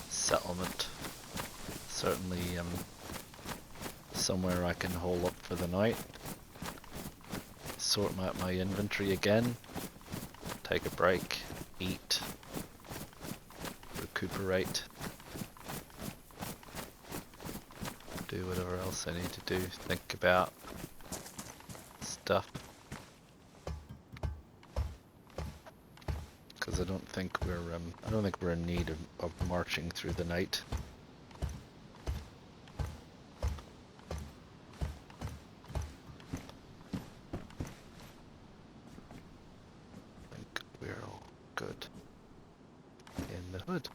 Settlement. Certainly somewhere I can hole up for the night. Sort out my inventory again. Take a break. Eat. Recuperate. Do whatever else I need to do. Think about stuff. Because I don't think we're in need of marching through the night. I think we're all good in the hood.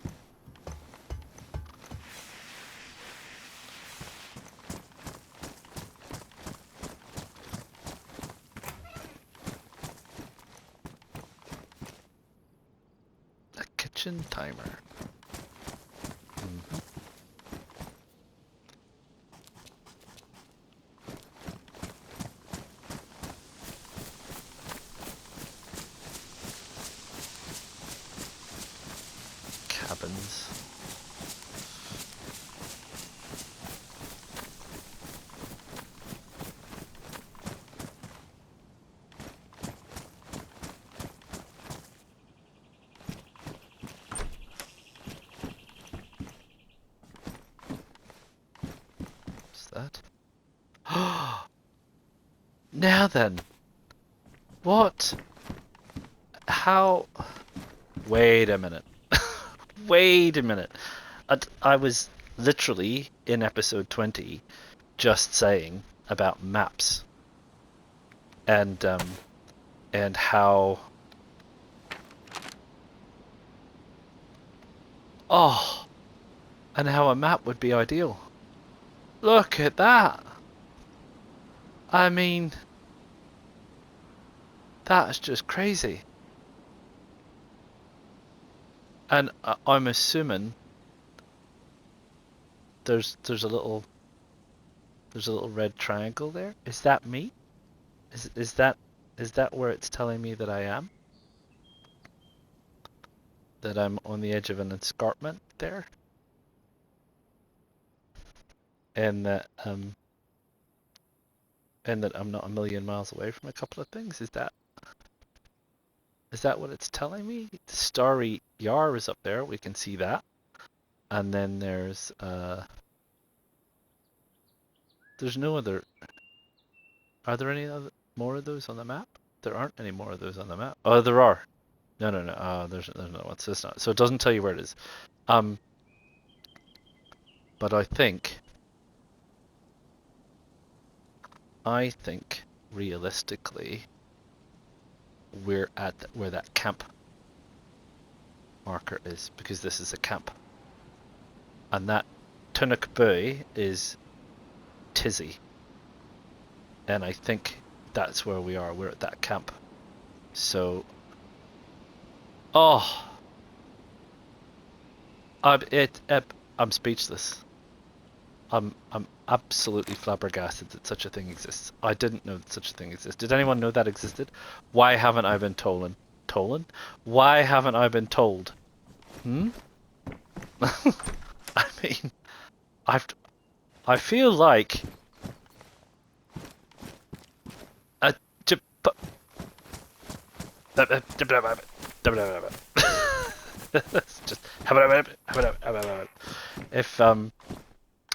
Kitchen timer. Cabins. That. Now then, what? How? Wait a minute. Wait a minute. I was literally in episode 20 just saying about maps and how and how a map would be ideal. Look at that! I mean, that's just crazy. And I'm assuming there's a little red triangle there. Is that me? Is that where it's telling me that I am? That I'm on the edge of an escarpment there? And that I'm not a million miles away from a couple of things. Is that what it's telling me? The Starry Yar is up there. We can see that. And then there's no other. Are there any more of those on the map? There aren't any more of those on the map. Oh, there are. No. There's no one. So it's not. So it doesn't tell you where it is. But I think realistically we're at where that camp marker is, because this is a camp, and that Tunic Buoy is Tisy, and I think that's where we are. We're at that camp. So I'm speechless. I'm absolutely flabbergasted that such a thing exists. I didn't know that such a thing existed. Did anyone know that existed? Why haven't I been told? Why haven't I been told? I mean, I feel like just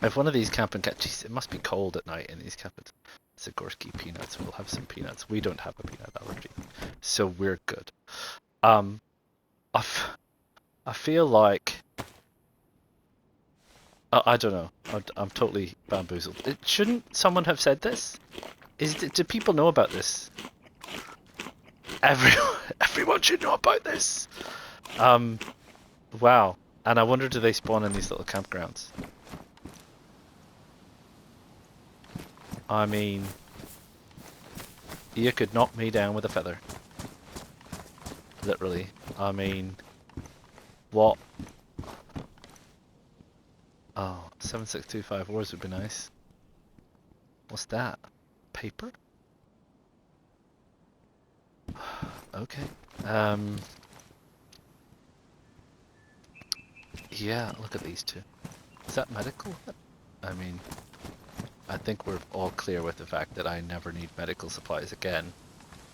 if one of these camping geez, it must be cold at night in these campings. Sikorsky peanuts. We'll have some peanuts. We don't have a peanut allergy, so we're good. I feel like I don't know. I'm totally bamboozled. Shouldn't someone have said this? Do people know about this? Everyone should know about this. Wow. And I wonder, do they spawn in these little campgrounds? I mean, You could knock me down with a feather. Literally. I mean, what? Oh, 7625 ores would be nice. What's that? Paper? Okay. Yeah, look at these two. Is that medical? I mean, I think we're all clear with the fact that I never need medical supplies again.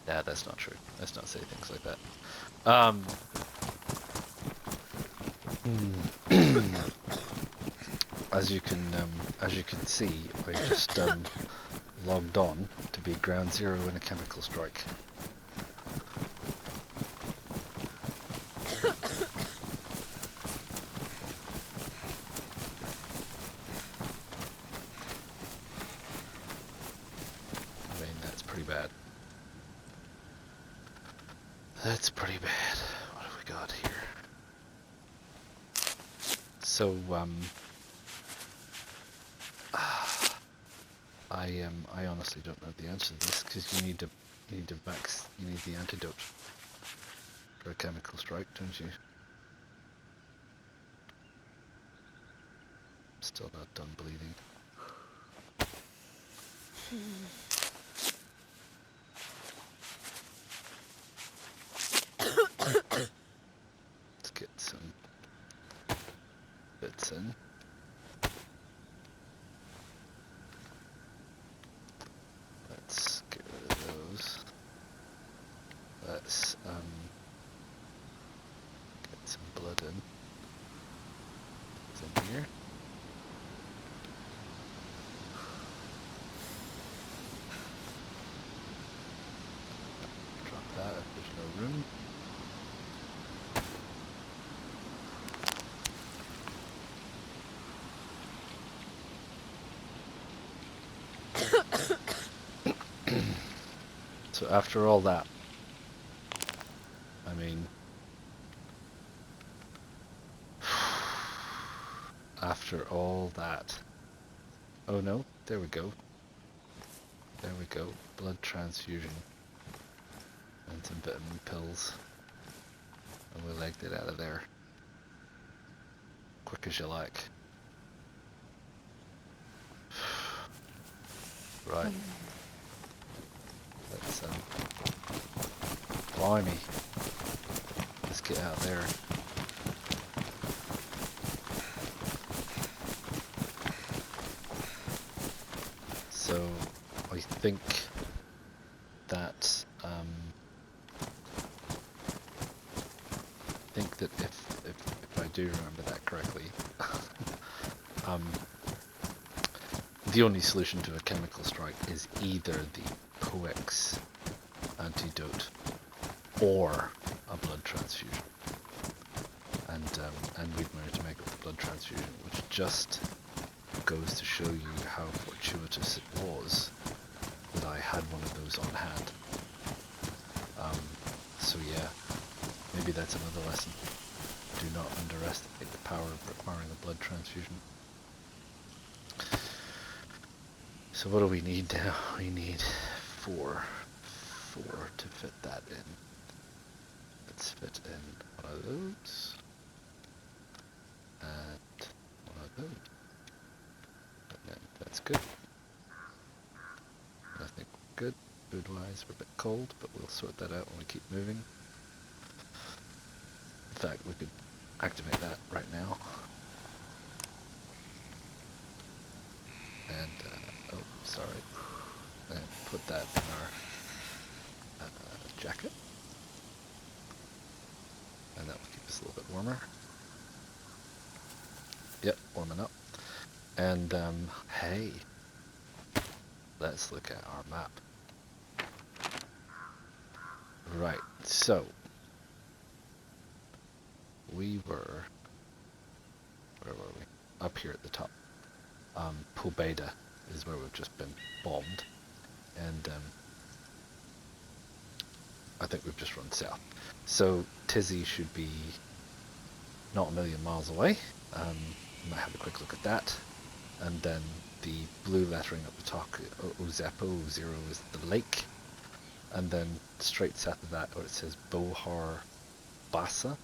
Yeah, that's not true. Let's not say things like that. As you can see, I just logged on to be ground zero in a chemical strike. I mean, that's pretty bad. That's pretty bad. What have we got here? So, I honestly don't know the answer to this, because you need the antidote for a chemical strike, don't you? Still not done bleeding. Let's get some bits in. Let's get rid of those. Let's get some blood in. It's in here. Drop that if there's no room. So after all that, I mean, after all that, oh no, there we go. There we go, blood transfusion and some vitamin pills, and we legged it out of there. Quick as you like. Right. Let's blimey. Let's get out there. So I think that if I do remember that correctly, the only solution to a chemical strike is either the POX antidote or a blood transfusion. And we've managed to make a blood transfusion, which just goes to show you how fortuitous it was that I had one of those on hand. So yeah, maybe that's another lesson. Do not underestimate the power of requiring a blood transfusion. So what do we need now? We need four to fit that in. Let's fit in one of those, and one of those. And then that's good. I think we're good. Food-wise, we're a bit cold, but we'll sort that out when we keep moving. In fact, we could activate that right now. And, oh, sorry. And put that in our jacket. And that will keep us a little bit warmer. Yep, warming up. And, hey, let's look at our map. Right, so we were, where were we? Up here at the top. Pobeda is where we've just been bombed, and I think we've just run south. So Tisy should be not a million miles away. Might have a quick look at that, and then the blue lettering up the top, Ozepo 0 is the lake. and then straight south of that, where it says Bohar Basa.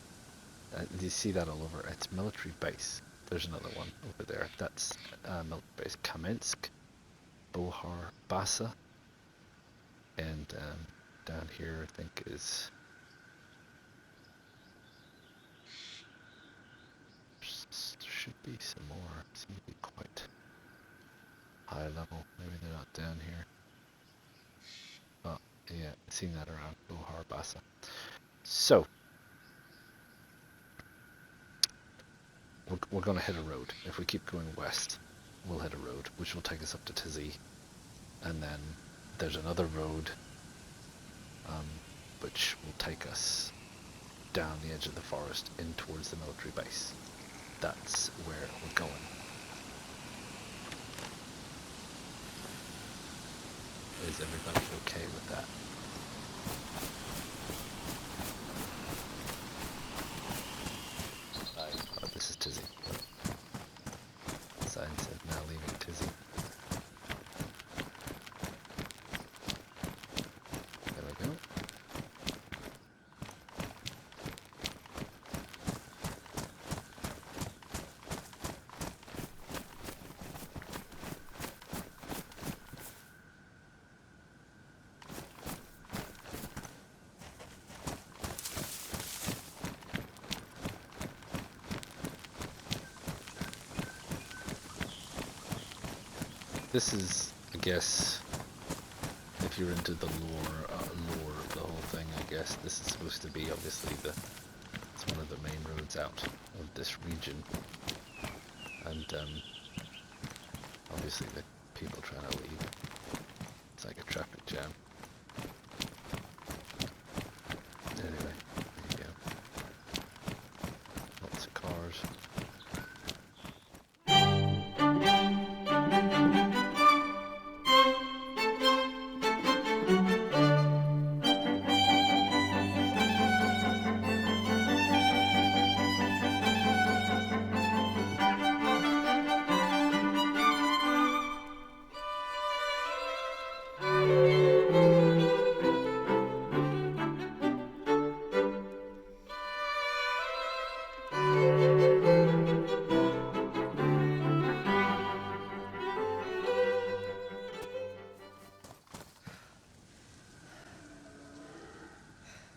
You see that all over. It's military base. There's another one over there. That's military base Kamensk, Bohar Basa, and down here I think is there should be some more. It seems to be quite high level. Maybe they're not down here. But yeah, I've seen that around Bohar Basa. So we're going to hit a road. If we keep going west, we'll hit a road, which will take us up to Tisy. And then there's another road, which will take us down the edge of the forest in towards the military base. That's where we're going. Is everybody okay with that? Oh, this is Tisy. Sign said now leaving Tisy. There we go. This is, I guess, if you're into the lore of the whole thing, I guess this is supposed to be obviously it's one of the main roads out of this region, and obviously the people trying to leave. It's like a traffic jam. Anyway, there you go. Lots of cars.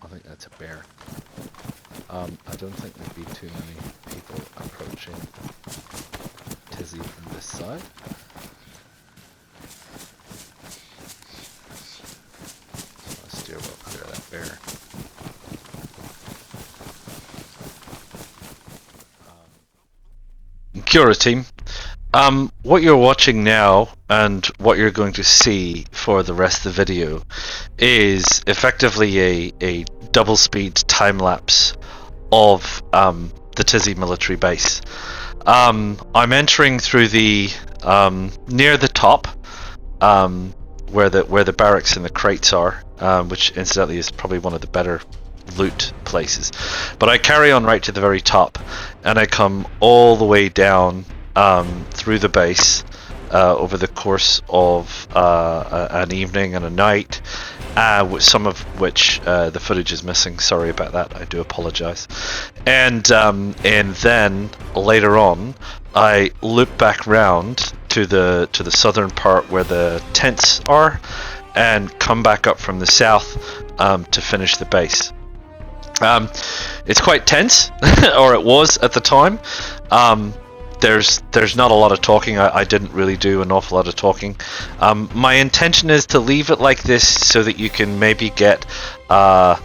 I think that's a bear. I don't think there'd be too many people approaching Tisy from this side. I'll steer well clear of that bear. Kia ora, team. What you're watching now and what you're going to see for the rest of the video is effectively a double speed time lapse of the Tisy military base. I'm entering through the near the top where the barracks and the crates are, which incidentally is probably one of the better loot places. But I carry on right to the very top, and I come all the way down through the base over the course of an evening and a night, some of which the footage is missing. Sorry about that. I do apologize. And then later on, I loop back round to the southern part where the tents are, and come back up from the south to finish the base. It's quite tense, or it was at the time. There's not a lot of talking. I didn't really do an awful lot of talking. My intention is to leave it like this so that you can maybe get a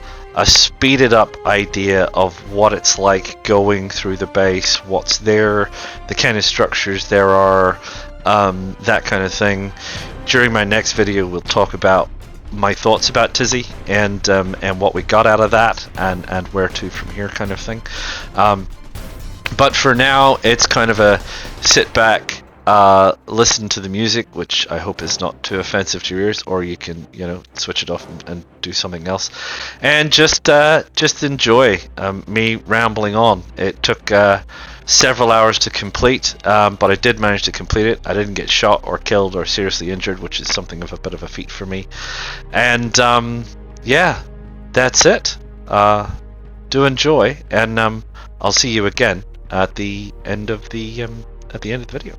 speeded up idea of what it's like going through the base, what's there, the kind of structures there are, that kind of thing. During my next video, we'll talk about my thoughts about Tisy and what we got out of that and where to from here kind of thing. But for now, it's kind of a sit back, listen to the music, which I hope is not too offensive to your ears, or you can, switch it off and do something else, and just enjoy me rambling on. It took several hours to complete, but I did manage to complete it. I didn't get shot or killed or seriously injured, which is something of a bit of a feat for me. And yeah, that's it. Do enjoy, and I'll see you again at the end of the video.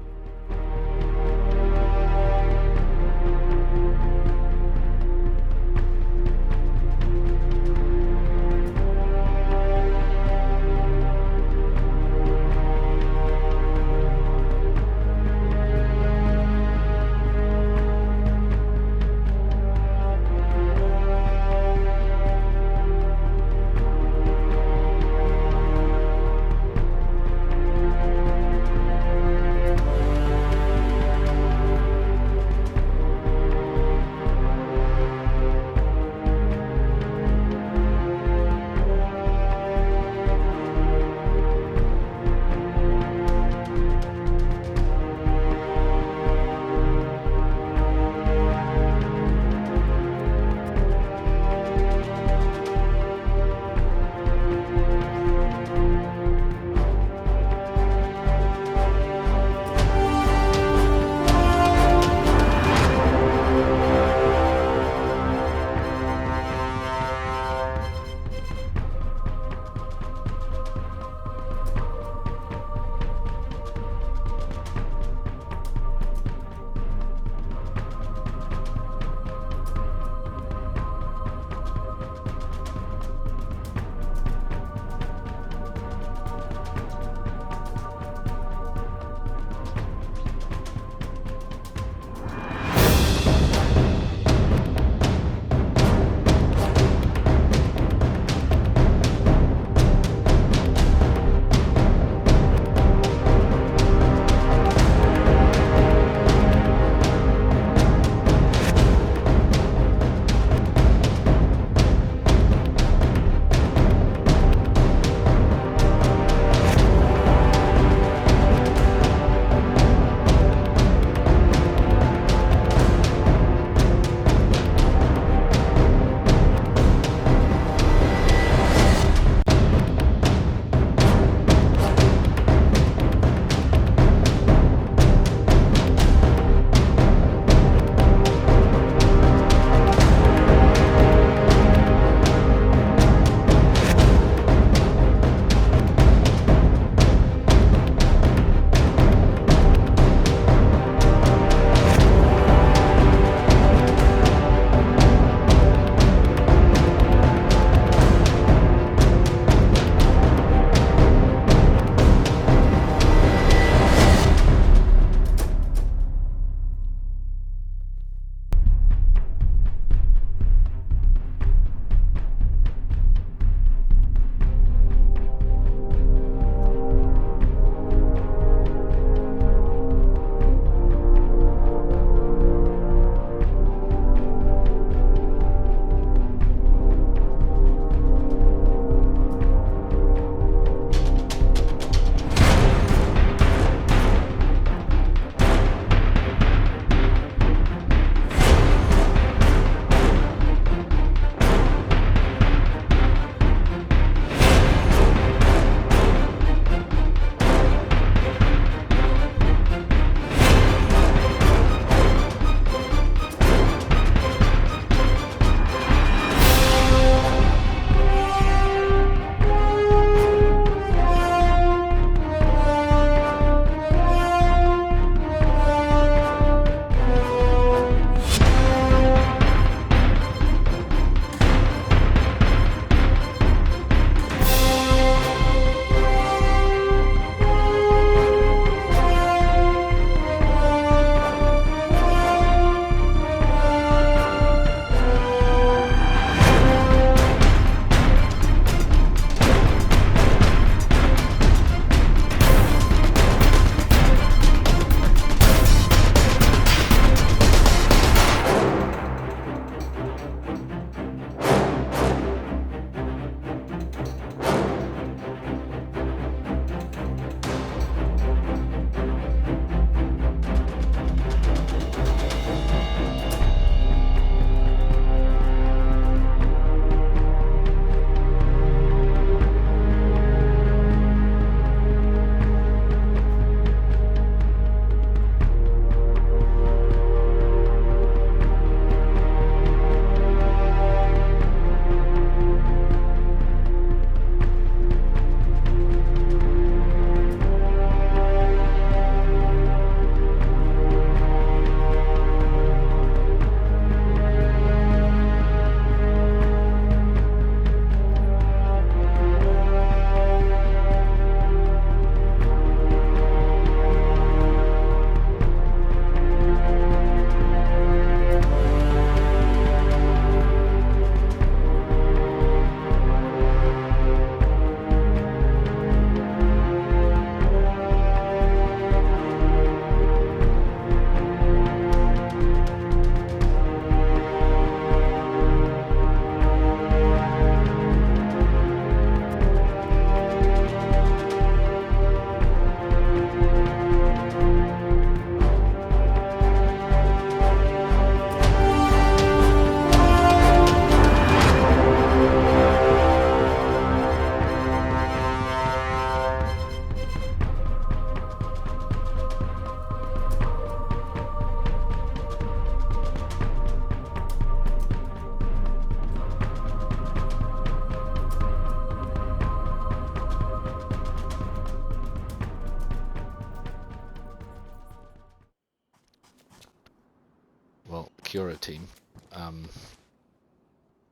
Cura team,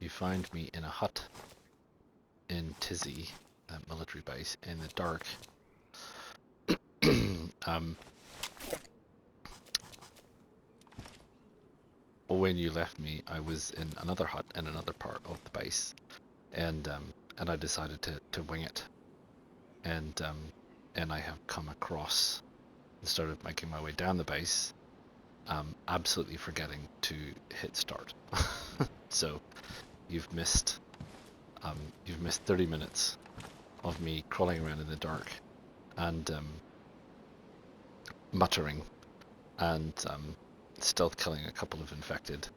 you find me in a hut in Tisy, a military base, in the dark. When you left me, I was in another hut in another part of the base, and I decided to wing it, and I have come across and started making my way down the base, absolutely forgetting to hit start. So you've missed 30 minutes of me crawling around in the dark and muttering and stealth killing a couple of infected,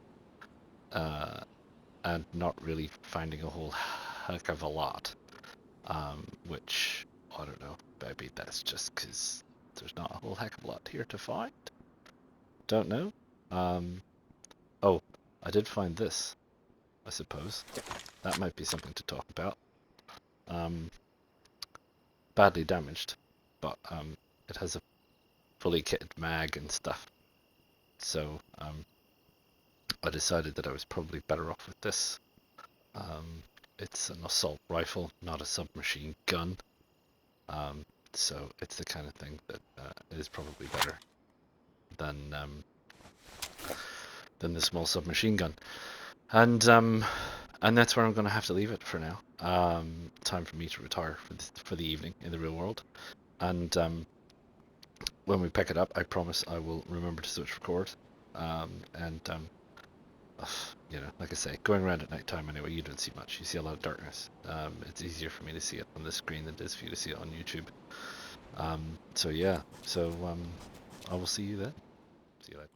and not really finding a whole heck of a lot, which, I don't know, maybe that's just because there's not a whole heck of a lot here to find. Don't know. Oh, I did find this, I suppose. That might be something to talk about. Badly damaged, but it has a fully kitted mag and stuff. So I decided that I was probably better off with this. It's an assault rifle, not a submachine gun. So it's the kind of thing that is probably better than the small submachine gun. And that's where I'm going to have to leave it for now. Time for me to retire for the evening in the real world. And when we pick it up, I promise I will remember to switch record. You know, like I say, going around at night time anyway, you don't see much. You see a lot of darkness. It's easier for me to see it on the screen than it is for you to see it on YouTube. So yeah, I will see you then. See you later.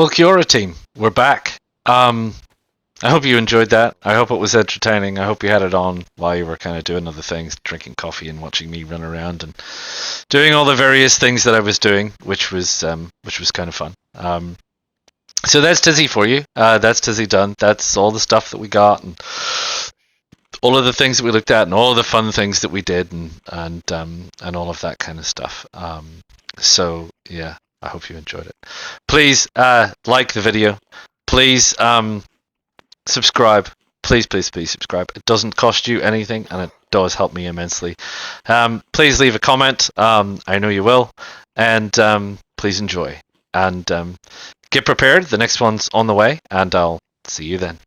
Well, Kia ora, team. We're back. I hope you enjoyed that. I hope it was entertaining. I hope you had it on while you were kind of doing other things, drinking coffee and watching me run around and doing all the various things that I was doing, which was kind of fun. So that's Tisy for you. That's Tisy done. That's all the stuff that we got and all of the things that we looked at and all of the fun things that we did and all of that kind of stuff. So yeah, I hope you enjoyed it. Please like the video. Please subscribe. Please subscribe. It doesn't cost you anything and it does help me immensely. Please leave a comment. I know you will. And please enjoy. And get prepared. The next one's on the way and I'll see you then.